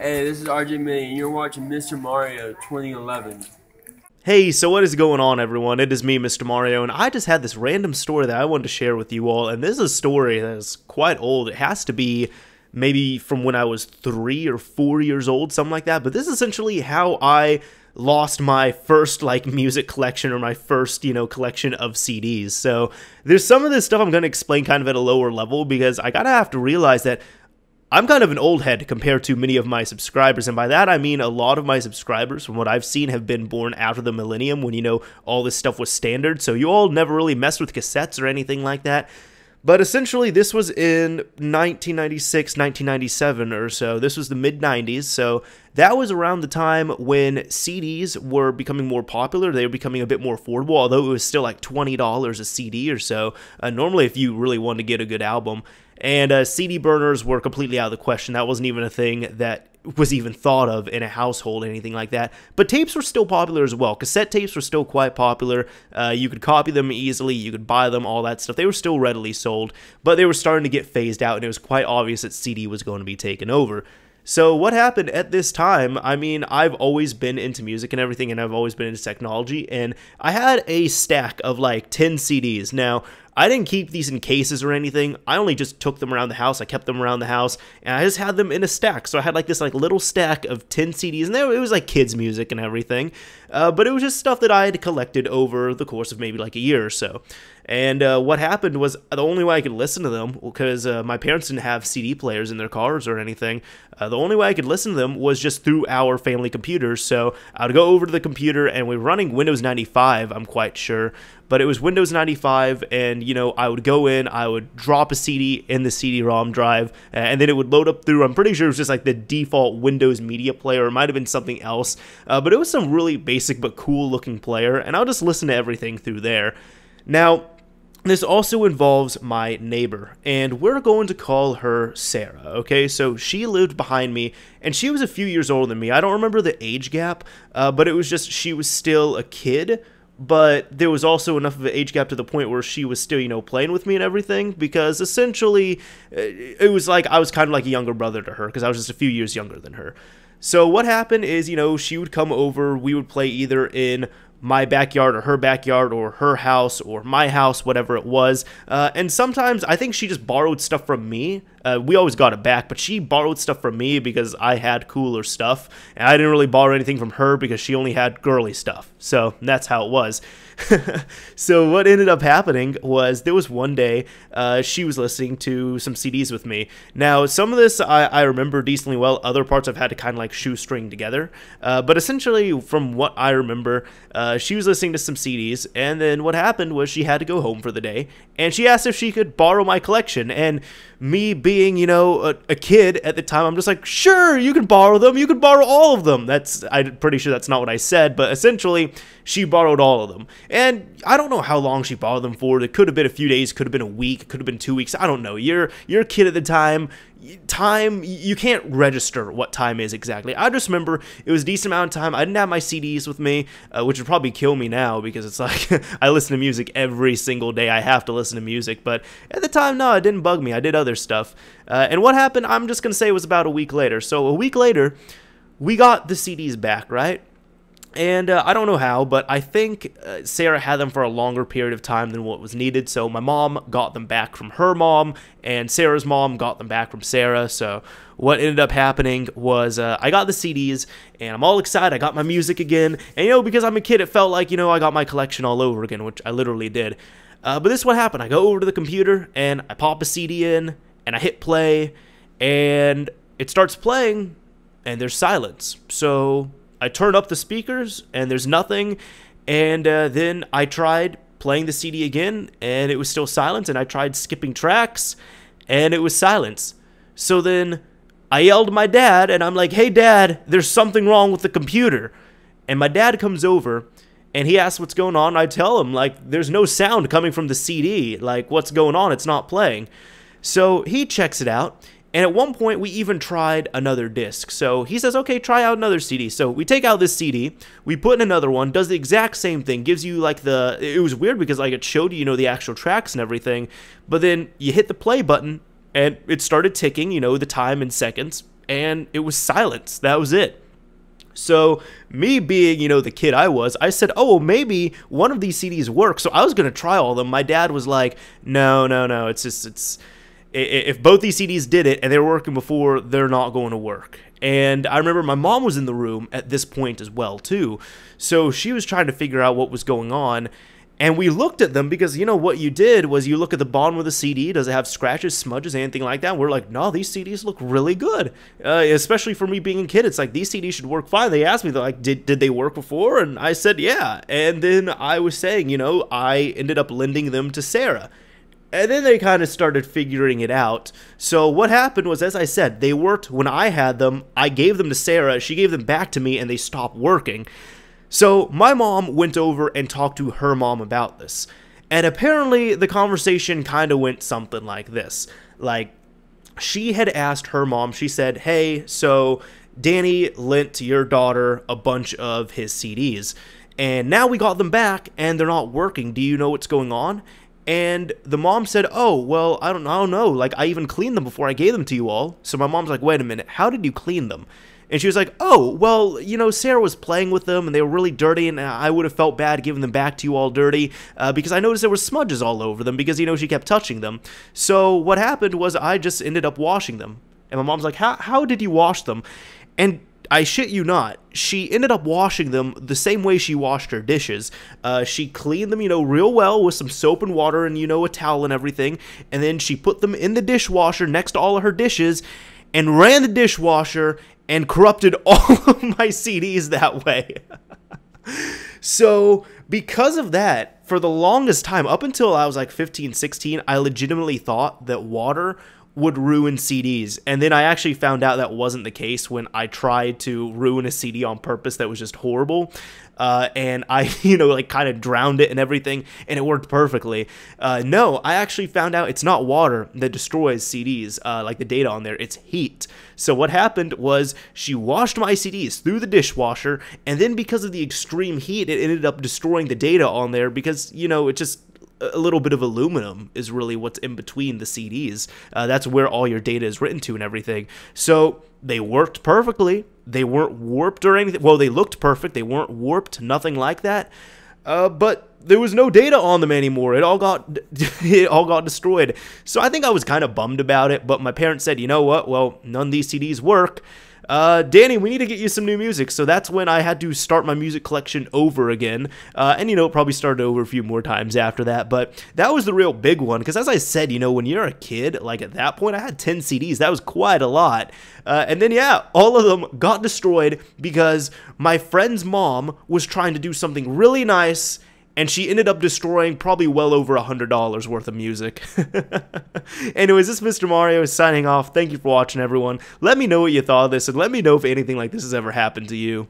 Hey, this is RJ May, and you're watching Mr. Mario 2011. Hey, so what is going on, everyone? It is me, Mr. Mario, and I just had this random story that I wanted to share with you all, and this is a story that is quite old. It has to be maybe from when I was 3 or 4 years old, something like that, but this is essentially how I lost my first, music collection, or my first, collection of CDs. So there's some of this stuff I'm going to explain kind of at a lower level, because I gotta have to realize that I'm kind of an old head compared to many of my subscribers, and by that I mean a lot of my subscribers, from what I've seen, have been born after the millennium when, all this stuff was standard, so you all never really messed with cassettes or anything like that. But essentially, this was in 1996, 1997 or so. This was the mid-90s, so that was around the time when CDs were becoming more popular. They were becoming a bit more affordable, although it was still like $20 a CD or so. Normally, if you really wanted to get a good album. And CD burners were completely out of the question. That wasn't even a thing that was even thought of in a household, anything like that. But tapes were still popular as well. Cassette tapes were still quite popular. You could copy them easily. You could buy them, all that stuff. They were still readily sold, but they were starting to get phased out, and it was quite obvious that CD was going to be taken over. So what happened at this time, I mean, I've always been into music and everything, and I've always been into technology, and I had a stack of like 10 CDs. Now, I didn't keep these in cases or anything. I only just took them around the house. I kept them around the house, and I just had them in a stack. So I had like this little stack of 10 CDs, and it was like kids' music and everything. But it was just stuff that I had collected over the course of maybe like a year or so. And what happened was, the only way I could listen to them, because my parents didn't have CD players in their cars or anything, the only way I could listen to them was just through our family computers. So I would go over to the computer, and we were running Windows 95, I'm quite sure. But it was Windows 95, and, I would go in, I would drop a CD in the CD-ROM drive, and then it would load up through, I'm pretty sure it was just like the default Windows Media Player. It might have been something else, but it was some really basic but cool-looking player, and I would just listen to everything through there. Now, this also involves my neighbor, and we're going to call her Sarah, okay? So she lived behind me, and she was a few years older than me. I don't remember the age gap, but it was just she was still a kid, but there was also enough of an age gap to the point where she was still, playing with me and everything, because essentially it was like I was kind of like a younger brother to her, because I was just a few years younger than her. So what happened is, she would come over, we would play either in my backyard or her house or my house, whatever it was. And sometimes I think she just borrowed stuff from me. We always got it back, but she borrowed stuff from me because I had cooler stuff. And I didn't really borrow anything from her because she only had girly stuff. So that's how it was. So what ended up happening was there was one day she was listening to some CDs with me. Now, some of this I remember decently well. Other parts I've had to kind of like shoestring together. But essentially, from what I remember, she was listening to some CDs, and then what happened was she had to go home for the day, and she asked if she could borrow my collection. And me being, a kid at the time, I'm just like, sure, you can borrow them. You can borrow all of them. I'm pretty sure that's not what I said, but essentially, she borrowed all of them. And I don't know how long she borrowed them for. It could have been a few days, could have been a week, could have been 2 weeks. I don't know. You're a kid at the time. Time, you can't register what time is exactly. I just remember it was a decent amount of time. I didn't have my CDs with me, which would probably kill me now, because it's like I listen to music every single day. I have to listen to music, but at the time, no, it didn't bug me. I did other stuff. And what happened, I'm just going to say it was about a week later. So a week later, we got the CDs back, right? And I don't know how, but I think Sarah had them for a longer period of time than what was needed. So my mom got them back from her mom, and Sarah's mom got them back from Sarah. So what ended up happening was I got the CDs, and I'm all excited. I got my music again. And, because I'm a kid, it felt like, I got my collection all over again, which I literally did. But this is what happened. I go over to the computer, and I pop a CD in, and I hit play, and it starts playing, and there's silence. So I turn up the speakers, and there's nothing, and then I tried playing the CD again, and it was still silence, and I tried skipping tracks, and it was silence. So then I yelled at my dad, and I'm like, hey, Dad, there's something wrong with the computer. And my dad comes over, and he asks what's going on. I tell him, like, there's no sound coming from the CD. Like, what's going on? It's not playing. So he checks it out. And at one point, we even tried another disc. So he says, okay, try out another CD. So we take out this CD, we put in another one, does the exact same thing, gives you like it was weird because like it showed you, the actual tracks and everything. But then you hit the play button and it started ticking, the time in seconds. and it was silence. That was it. So me being, the kid I was, I said, oh, well, maybe one of these CDs works. So I was going to try all of them. My dad was like, no, if both these CDs did it and they were working before, they're not going to work. And I remember my mom was in the room at this point as well, too. So she was trying to figure out what was going on. And we looked at them because, what you did was you look at the bottom of the CD. Does it have scratches, smudges, anything like that? And we're like, no, these CDs look really good. Especially for me being a kid, it's like, these CDs should work fine. They asked me, they're like, did they work before? And I said, yeah. And then I was saying, I ended up lending them to Sarah. And then they kind of started figuring it out. So what happened was, as I said, they worked when I had them. I gave them to Sarah. She gave them back to me, and they stopped working. So my mom went over and talked to her mom about this. And apparently the conversation kind of went something like this. Like, she had asked her mom, she said, hey, so Danny lent your daughter a bunch of his CDs. And now we got them back and they're not working. Do you know what's going on? And the mom said, oh, well, I don't know. Like, I even cleaned them before I gave them to you all. So my mom's like, wait a minute, how did you clean them? And she was like, oh, well, Sarah was playing with them and they were really dirty and I would have felt bad giving them back to you all dirty because I noticed there were smudges all over them because, she kept touching them. So what happened was I just ended up washing them. And my mom's like, how did you wash them? And I shit you not, she ended up washing them the same way she washed her dishes. She cleaned them, real well with some soap and water and, a towel and everything. And then she put them in the dishwasher next to all of her dishes and ran the dishwasher and corrupted all of my CDs that way. So because of that, for the longest time, up until I was like 15, 16, I legitimately thought that water would ruin CDs. And then I actually found out that wasn't the case when I tried to ruin a CD on purpose that was just horrible. And I, kind of drowned it and everything, and it worked perfectly. No, I actually found out it's not water that destroys CDs, like the data on there, it's heat. So what happened was she washed my CDs through the dishwasher, and then because of the extreme heat, it ended up destroying the data on there because, it just a little bit of aluminum is really what's in between the CDs. That's where all your data is written to and everything. So they worked perfectly. They weren't warped or anything. Well, they looked perfect. They weren't warped, nothing like that. But there was no data on them anymore. It all got destroyed. So I think I was kind of bummed about it. But my parents said, you know what? Well, none of these CDs work. Danny, we need to get you some new music. So that's when I had to start my music collection over again. And, probably started over a few more times after that. But that was the real big one. Because as I said, when you're a kid, like at that point, I had 10 CDs. That was quite a lot. And then, yeah, all of them got destroyed because my friend's mom was trying to do something really nice. And she ended up destroying probably well over $100 worth of music. Anyways, this is Mr. Mario signing off. Thank you for watching, everyone. Let me know what you thought of this, and let me know if anything like this has ever happened to you.